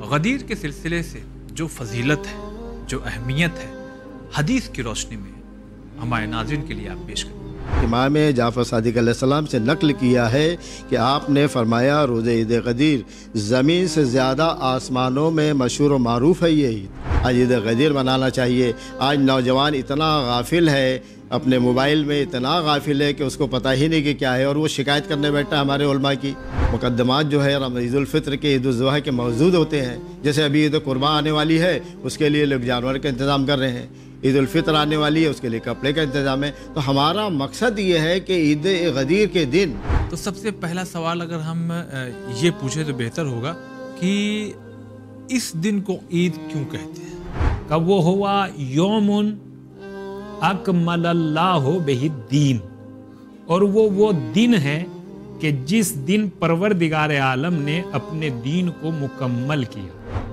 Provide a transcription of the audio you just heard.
गदीर के सिलसिले से जो फजीलत है, जो अहमियत है, हदीस की रोशनी में हमारे नाज़रीन के लिए आप पेश करें। इमाम जाफ़र सादिक अलैहिस्सलाम से नकल किया है कि आपने फरमाया रोज़े ईद गदीर ज़मीन से ज़्यादा आसमानों में मशहूर व मारूफ़ है ये ईद। आज ईद गदीर मनाना चाहिए। आज नौजवान इतना गाफिल है, अपने मोबाइल में इतना गाफिल है कि उसको पता ही नहीं कि क्या है, और वो शिकायत करने बैठा हमारे उलमा की। मुकद्दमात जो है ईद उल फित्र के, ईद उल ज़ुहा के मौजूद होते हैं। जैसे अभी ईद कुर्बान आने वाली है, उसके लिए लोग जानवर का इंतज़ाम कर रहे हैं। ईद उल फित्र आने वाली है, उसके लिए कपड़े का इंतज़ाम है। तो हमारा मकसद ये है कि ईद गदीर के दिन। तो सबसे पहला सवाल अगर हम ये पूछे तो बेहतर होगा कि इस दिन को ईद क्यों कहते हैं? कब वो हुआ यौमुन अकमलल्लाहु बिही दीन, और वो दिन है कि जिस दिन परवरदिगार आलम ने अपने दीन को मुकम्मल किया।